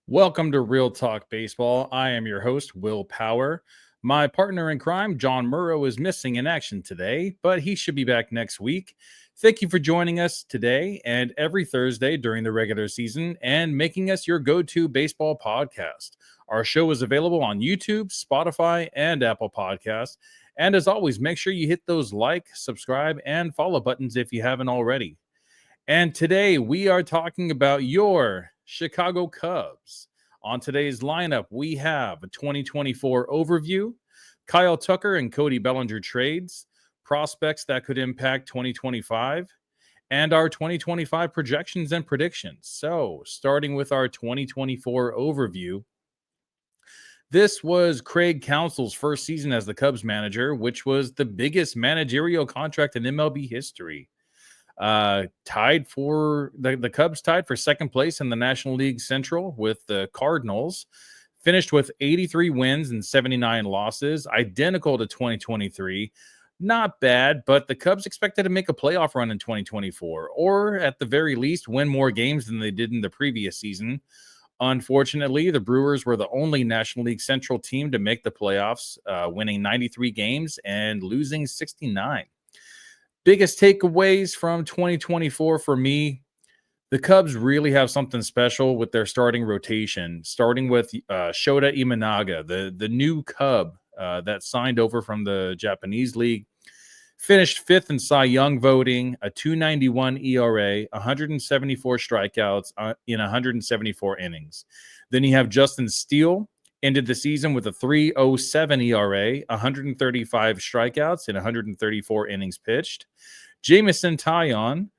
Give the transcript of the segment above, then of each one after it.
Welcome to Real Talk Baseball. I am your host, Will Power. My partner in crime, John Murrow, is missing in action today, but he should be back next week. Thank you for joining us today and every Thursday during the regular season and making us your go to baseball podcast. Our show is available on YouTube, Spotify, and Apple Podcasts. And as always, make sure you hit those like, subscribe, and follow buttons if you haven't already. And today we are talking about your Chicago Cubs. On today's lineup, we have a 2024 overview, Kyle Tucker and Cody Bellinger trades, prospects that could impact 2025, and our 2025 projections and predictions. So, starting with our 2024 overview, this was Craig Counsell's first season as the Cubs manager, which was the biggest managerial contract in MLB history. Tied for the Cubs tied for second place in the National League Central with the Cardinals, finished with 83 wins and 79 losses, identical to 2023. Not bad, but the Cubs expected to make a playoff run in 2024, or at the very least win more games than they did in the previous season. Unfortunately, the Brewers were the only National League Central team to make the playoffs, winning 93 games and losing 69. Biggest takeaways from 2024 for me, the Cubs really have something special with their starting rotation, starting with Shota Imanaga, the new Cub that signed over from the Japanese League, finished fifth in Cy Young voting, a 2.91 ERA, 174 strikeouts in 174 innings. Then you have Justin Steele, ended the season with a 3.07 ERA, 135 strikeouts in 134 innings pitched. Jameson Taillon,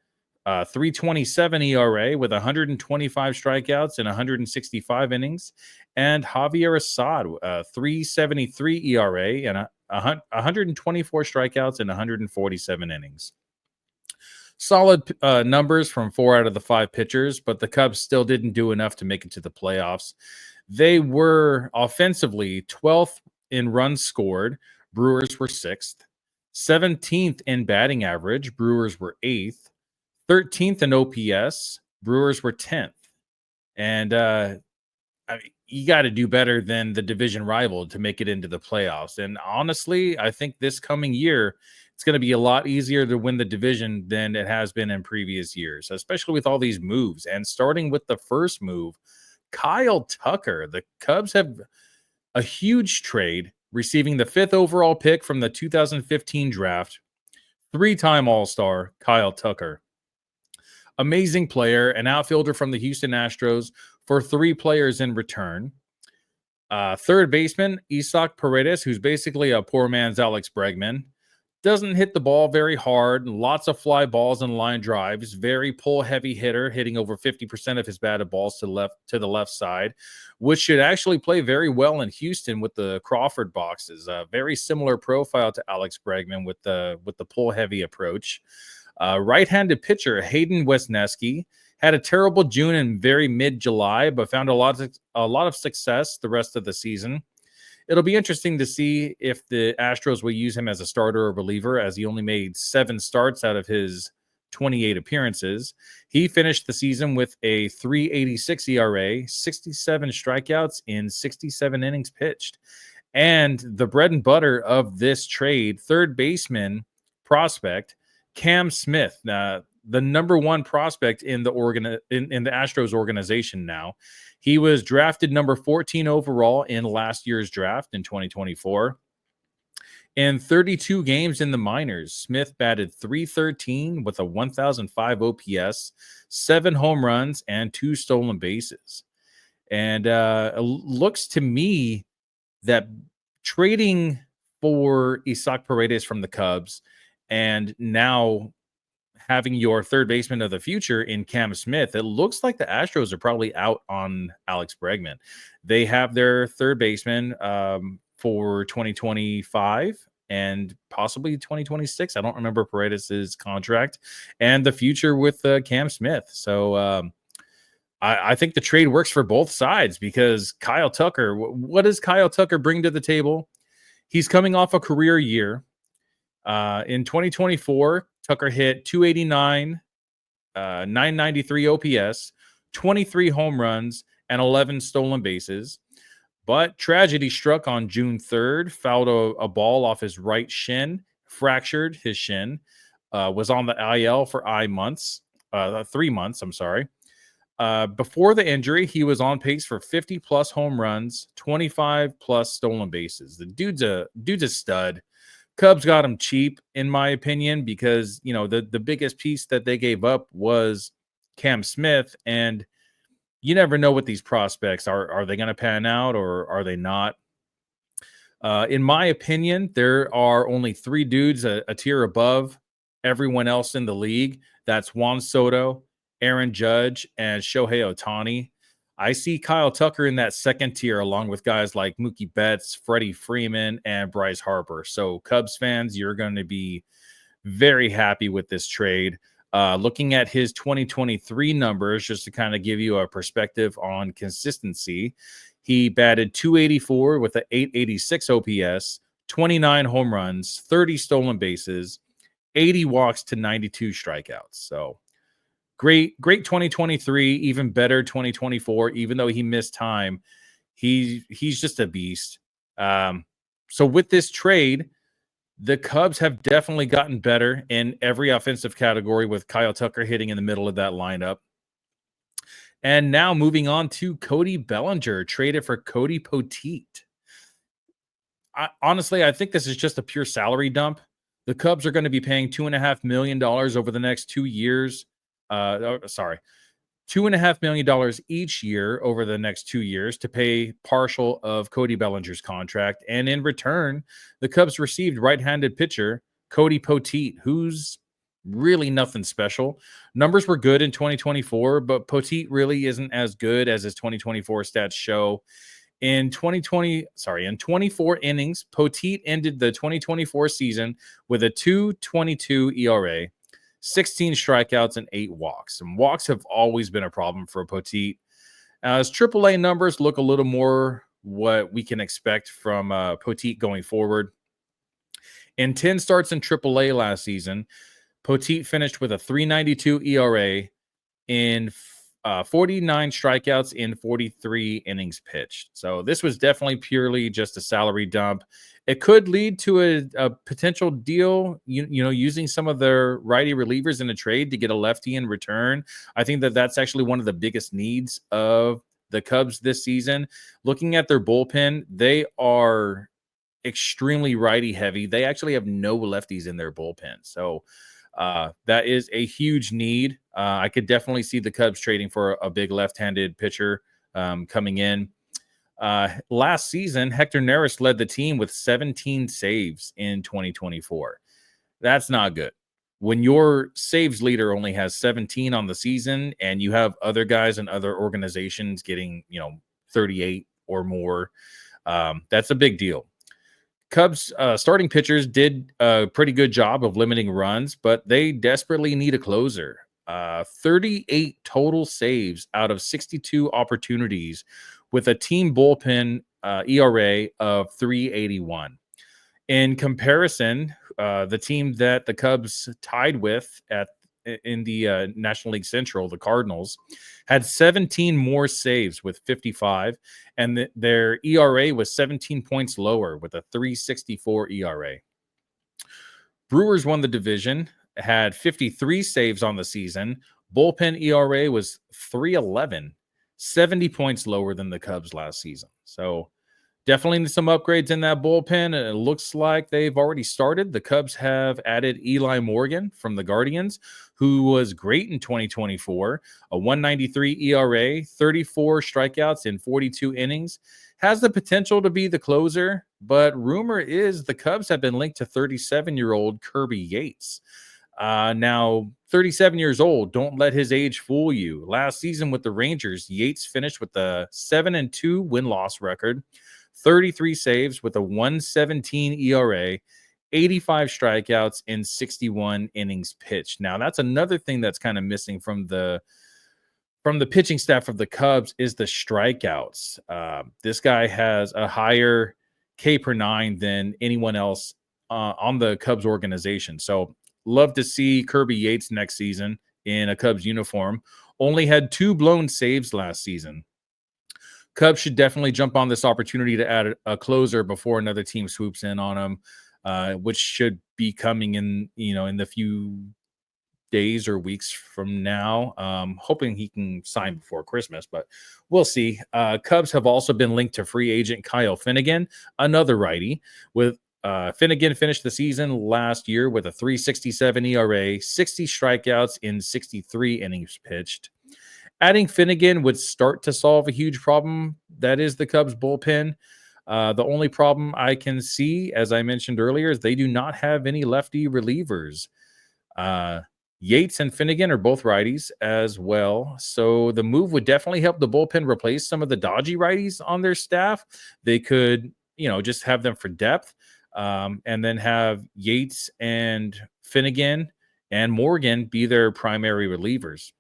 3.27 ERA with 125 strikeouts in 165 innings. And Javier Assad, 3.73 ERA and 124 strikeouts in 147 innings. Solid numbers from 4 out of the 5 pitchers, but the Cubs still didn't do enough to make it to the playoffs. They were offensively 12th in runs scored. Brewers were 6th. 17th in batting average. Brewers were 8th. 13th in OPS. Brewers were 10th. And you got to do better than the division rival to make it into the playoffs. And honestly, I think this coming year, it's going to be a lot easier to win the division than it has been in previous years, especially with all these moves. And starting with the first move, Kyle Tucker. The Cubs have a huge trade, receiving the 5th overall pick from the 2015 draft, 3-time All-Star Kyle Tucker. Amazing player, an outfielder from the Houston Astros for 3 players in return. Third baseman, Isaac Paredes, who's basically a poor man's Alex Bregman. Doesn't hit the ball very hard, lots of fly balls and line drives, very pull-heavy hitter, hitting over 50% of his batted balls to the left side, which should actually play very well in Houston with the Crawford boxes. Very similar profile to Alex Bregman with the pull-heavy approach. Right-handed pitcher Hayden Wesneski had a terrible June and very mid-July, but found a lot of success the rest of the season. It'll be interesting to see if the Astros will use him as a starter or reliever, as he only made 7 starts out of his 28 appearances. He finished the season with a 3.86 ERA, 67 strikeouts in 67 innings pitched. And the bread and butter of this trade, third baseman prospect Cam Smith, the number 1 prospect in the Astros organization now. He was drafted number 14 overall in last year's draft in 2024. In 32 games in the minors, Smith batted .313 with a 1,005 OPS, 7 home runs, and 2 stolen bases. And it looks to me that trading for Isaac Paredes from the Cubs and now having your third baseman of the future in Cam Smith, it looks like the Astros are probably out on Alex Bregman. They have their third baseman for 2025 and possibly 2026. I don't remember Paredes' contract and the future with Cam Smith. So I think the trade works for both sides because Kyle Tucker, what does Kyle Tucker bring to the table? He's coming off a career year. In 2024, Tucker hit 289, 993 OPS, 23 home runs, and 11 stolen bases. But tragedy struck on June 3rd, fouled a ball off his right shin, fractured his shin, was on the IL for 3 months, I'm sorry. Before the injury, he was on pace for 50 plus home runs, 25 plus stolen bases. The dude's a stud. Cubs got him cheap, in my opinion, because the biggest piece that they gave up was Cam Smith, and you never know what these prospects are. Are they going to pan out or are they not? In my opinion, there are only three dudes a tier above everyone else in the league. That's Juan Soto, Aaron Judge, and Shohei Ohtani. I see Kyle Tucker in that second tier, along with guys like Mookie Betts, Freddie Freeman, and Bryce Harper. So, Cubs fans, you're going to be very happy with this trade. Looking at his 2023 numbers, just to kind of give you a perspective on consistency, he batted .284 with an .886 OPS, 29 home runs, 30 stolen bases, 80 walks to 92 strikeouts. So great 2023, even better 2024. Even though he missed time, he's just a beast. So with this trade, the Cubs have definitely gotten better in every offensive category, with Kyle Tucker hitting in the middle of that lineup. And now moving on to Cody Bellinger, traded for Cody Poteet. Honestly, I think this is just a pure salary dump. The Cubs are going to be paying $2.5 million over the next 2 years. $2.5 million each year over the next 2 years to pay partial of Cody Bellinger's contract. And in return, the Cubs received right-handed pitcher Cody Poteet, who's really nothing special. Numbers were good in 2024, but Poteet really isn't as good as his 2024 stats show. In 24 innings, Poteet ended the 2024 season with a 2.22 ERA, 16 strikeouts, and 8 walks. And walks have always been a problem for Poteet. His AAA numbers look a little more what we can expect from Poteet going forward. In 10 starts in AAA last season, Poteet finished with a 3.92 ERA in 49 strikeouts in 43 innings pitched. So this was definitely purely just a salary dump. It could lead to a potential deal, using some of their righty relievers in a trade to get a lefty in return. I think that's actually one of the biggest needs of the Cubs this season. Looking at their bullpen, they are extremely righty heavy. They actually have no lefties in their bullpen. So that is a huge need. I could definitely see the Cubs trading for a big left-handed pitcher coming in. Last season, Hector Neris led the team with 17 saves in 2024. That's not good. When your saves leader only has 17 on the season and you have other guys in other organizations getting, 38 or more, that's a big deal. Cubs starting pitchers did a pretty good job of limiting runs, but they desperately need a closer. 38 total saves out of 62 opportunities, with a team bullpen ERA of 3.81. In comparison, the team that the Cubs tied with in the National League Central, the Cardinals, had 17 more saves with 55, and their ERA was 17 points lower with a 3.64 ERA. Brewers won the division, had 53 saves on the season. Bullpen ERA was 3.11, 70 points lower than the Cubs last season. So definitely need some upgrades in that bullpen, and it looks like they've already started. The Cubs have added Eli Morgan from the Guardians, who was great in 2024, a 1.93 ERA, 34 strikeouts in 42 innings, has the potential to be the closer, but rumor is the Cubs have been linked to 37-year-old Kirby Yates. Now, 37 years old, don't let his age fool you. Last season with the Rangers, Yates finished with a 7-2 win-loss record, 33 saves with a 1.17 ERA, 85 strikeouts in 61 innings pitched. Now, that's another thing that's kind of missing from the pitching staff of the Cubs is the strikeouts. This guy has a higher K per 9 than anyone else on the Cubs organization. So love to see Kirby Yates next season in a Cubs uniform. Only had 2 blown saves last season. Cubs should definitely jump on this opportunity to add a closer before another team swoops in on them, which should be coming in, in the few days or weeks from now. Hoping he can sign before Christmas, but we'll see. Cubs have also been linked to free agent Kyle Finnegan, another righty. With Finnegan finished the season last year with a 3.67 ERA, 60 strikeouts in 63 innings pitched. Adding Finnegan would start to solve a huge problem that is the Cubs bullpen. The only problem I can see, as I mentioned earlier, is they do not have any lefty relievers. Uh, Yates and Finnegan are both righties as well. So the move would definitely help the bullpen replace some of the dodgy righties on their staff. They could, just have them for depth, and then have Yates and Finnegan and Morgan be their primary relievers.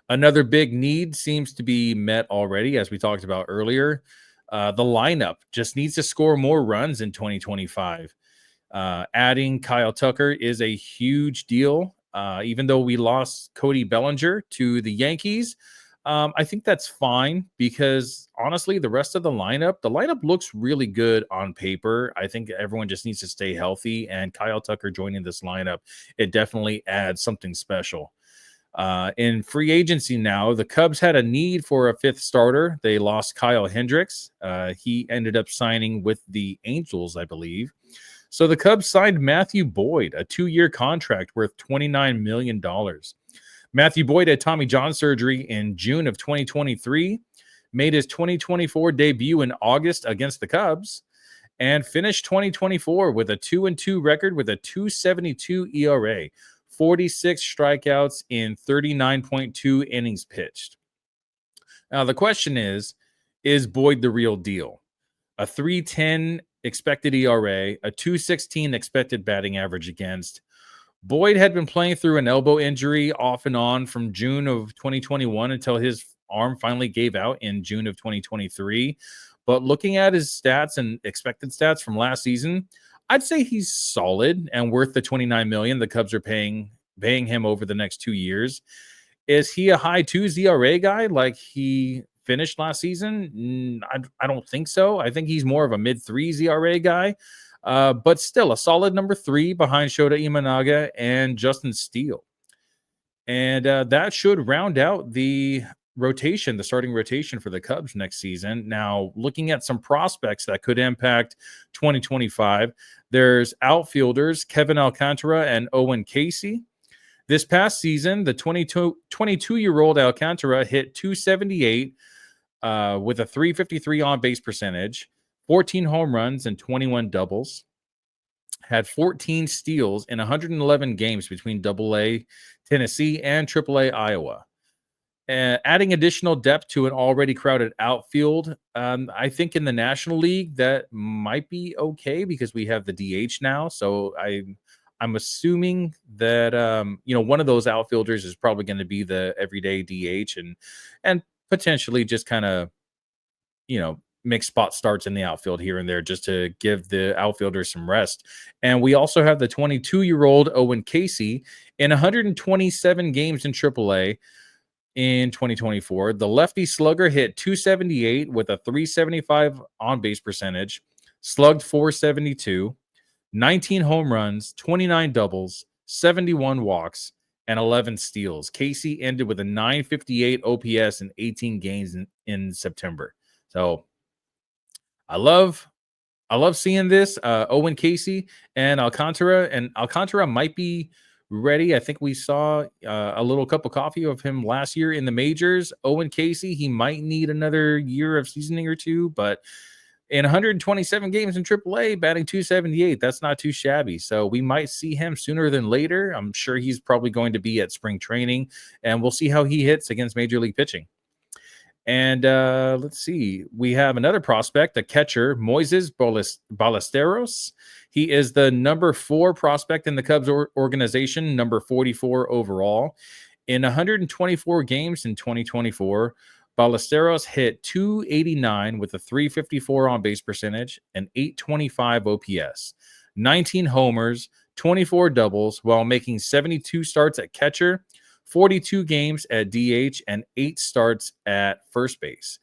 Another big need seems to be met already, as we talked about earlier. The lineup just needs to score more runs in 2025. Adding Kyle Tucker is a huge deal. Even though we lost Cody Bellinger to the Yankees, I think that's fine because honestly, the rest of the lineup looks really good on paper. I think everyone just needs to stay healthy, and Kyle Tucker joining this lineup, it definitely adds something special. In free agency now, the Cubs had a need for a fifth starter. They lost Kyle Hendricks. He ended up signing with the Angels, I believe. So the Cubs signed Matthew Boyd, a 2-year contract worth $29 million. Matthew Boyd had Tommy John surgery in June of 2023, made his 2024 debut in August against the Cubs, and finished 2024 with a 2-2 record with a 2.72 ERA. 46 strikeouts in 39.2 innings pitched. Now, the question is Boyd the real deal? A 3.10 expected ERA, a 2.16 expected batting average against. Boyd had been playing through an elbow injury off and on from June of 2021 until his arm finally gave out in June of 2023. But looking at his stats and expected stats from last season, I'd say he's solid and worth the $29 million the Cubs are paying him over the next 2 years. Is he a high 2s ERA guy like he finished last season? I don't think so. I think he's more of a mid-3s ERA guy, but still a solid number 3 behind Shota Imanaga and Justin Steele. And that should round out the starting rotation for the Cubs next season. Now, looking at some prospects that could impact 2025, there's outfielders Kevin Alcantara and Owen Casey. This past season, the 22-year-old Alcantara hit 278 with a 353 on-base percentage, 14 home runs, and 21 doubles. Had 14 steals in 111 games between AA Tennessee and AAA Iowa. Adding additional depth to an already crowded outfield, I think in the National League that might be okay because we have the DH now. So I'm assuming that one of those outfielders is probably going to be the everyday DH and potentially just kind of mix spot starts in the outfield here and there just to give the outfielders some rest. And we also have the 22-year-old Owen Casey in 127 games in AAA. In 2024, the lefty slugger hit 278 with a 375 on-base percentage, slugged 472, 19 home runs, 29 doubles, 71 walks, and 11 steals. Casey ended with a 958 OPS in 18 games in September. So I love seeing this. Owen Casey and Alcantara might be ready. I think we saw a little cup of coffee of him last year in the majors. Owen Casey, he might need another year of seasoning or two, but in 127 games in AAA, batting 278, that's not too shabby. So we might see him sooner than later. I'm sure he's probably going to be at spring training, and we'll see how he hits against Major League pitching. And let's see. We have another prospect, a catcher, Moises Ballesteros. He is the number 4 prospect in the Cubs organization, number 44 overall. In 124 games in 2024, Ballesteros hit 289 with a 354 on-base percentage and 825 OPS, 19 homers, 24 doubles, while making 72 starts at catcher, 42 games at DH, and 8 starts at first base.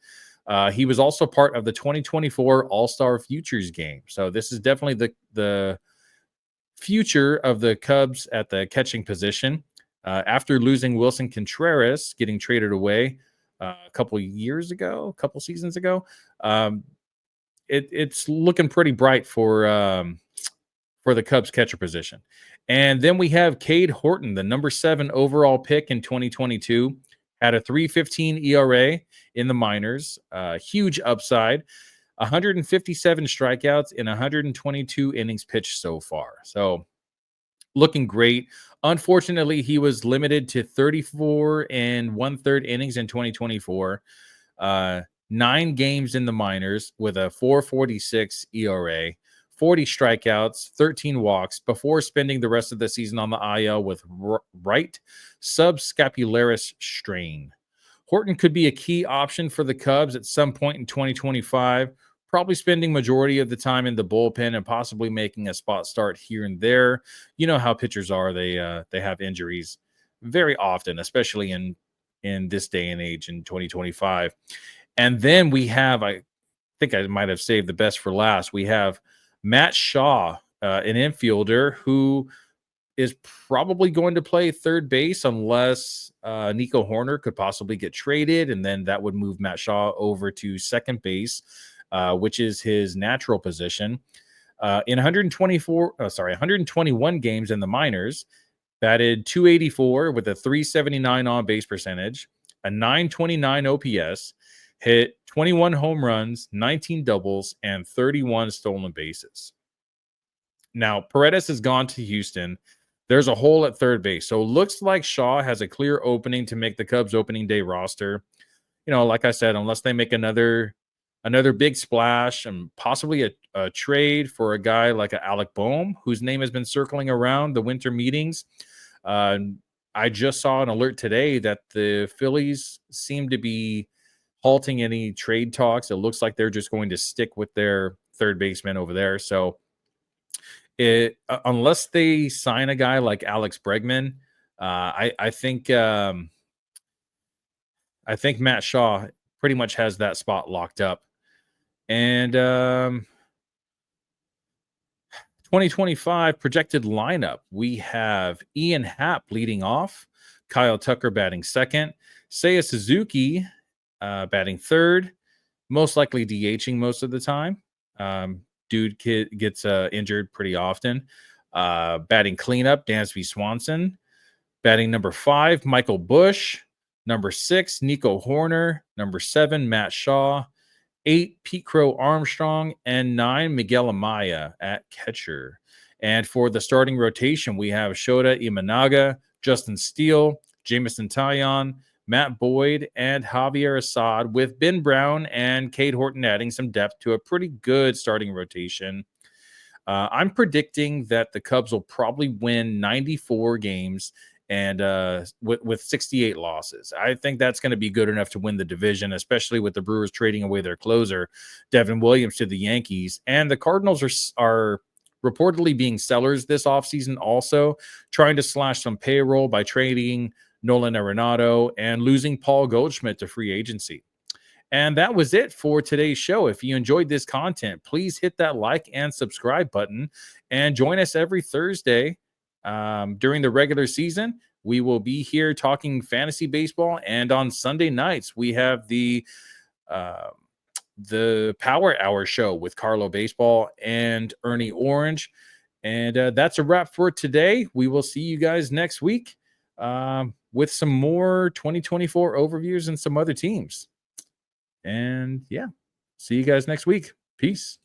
He was also part of the 2024 All-Star Futures game. So this is definitely the future of the Cubs at the catching position. After losing Wilson Contreras, getting traded away a couple seasons ago, um, it's looking pretty bright for the Cubs catcher position. And then we have Cade Horton, the number 7 overall pick in 2022, had a 3.15 ERA in the minors, huge upside, 157 strikeouts in 122 innings pitched so far. So looking great. Unfortunately, he was limited to 34 and one-third innings in 2024. 9 games in the minors with a 4.46 ERA, 40 strikeouts, 13 walks before spending the rest of the season on the IL with right subscapularis strain. Horton could be a key option for the Cubs at some point in 2025, probably spending majority of the time in the bullpen and possibly making a spot start here and there. You know how pitchers are; they have injuries very often, especially in this day and age in 2025. And then we have, I think I might have saved the best for last. We have Matt Shaw, an infielder who is probably going to play third base unless Nico Horner could possibly get traded, and then that would move Matt Shaw over to second base, which is his natural position. In 121 games in the minors, batted 284 with a 379 on base percentage, a 929 OPS, hit 21 home runs, 19 doubles, and 31 stolen bases. Now, Paredes has gone to Houston. There's a hole at third base. So it looks like Shaw has a clear opening to make the Cubs opening day roster. You know, like I said, unless they make another big splash and possibly a trade for a guy like a Alec Boehm, whose name has been circling around the winter meetings. I just saw an alert today that the Phillies seem to be halting any trade talks. It looks like they're just going to stick with their third baseman over there. So unless they sign a guy like Alex Bregman, I think Matt Shaw pretty much has that spot locked up. And 2025 projected lineup, we have Ian Happ leading off, Kyle Tucker batting second, Seiya Suzuki batting third, most likely DHing most of the time. Dude gets injured pretty often. Batting cleanup, Dansby Swanson. Batting number 5, Michael Busch. Number 6, Nico Horner. Number 7, Matt Shaw. 8, Pete Crow Armstrong. And 9, Miguel Amaya at catcher. And for the starting rotation, we have Shota Imanaga, Justin Steele, Jameson Taillon, Matt Boyd, and Javier Assad, with Ben Brown and Cade Horton adding some depth to a pretty good starting rotation. I'm predicting that the Cubs will probably win 94 games and with 68 losses. I think that's going to be good enough to win the division, especially with the Brewers trading away their closer, Devin Williams, to the Yankees. And the Cardinals are reportedly being sellers this offseason, also trying to slash some payroll by trading Nolan Arenado and losing Paul Goldschmidt to free agency. And that was it for today's show. If you enjoyed this content, please hit that like and subscribe button and join us every Thursday during the regular season. We will be here talking fantasy baseball, and on Sunday nights we have the Power Hour show with Carlo Baseball and Ernie Orange. And that's a wrap for today. We will see you guys next week with some more 2024 overviews and some other teams. And yeah, see you guys next week. Peace.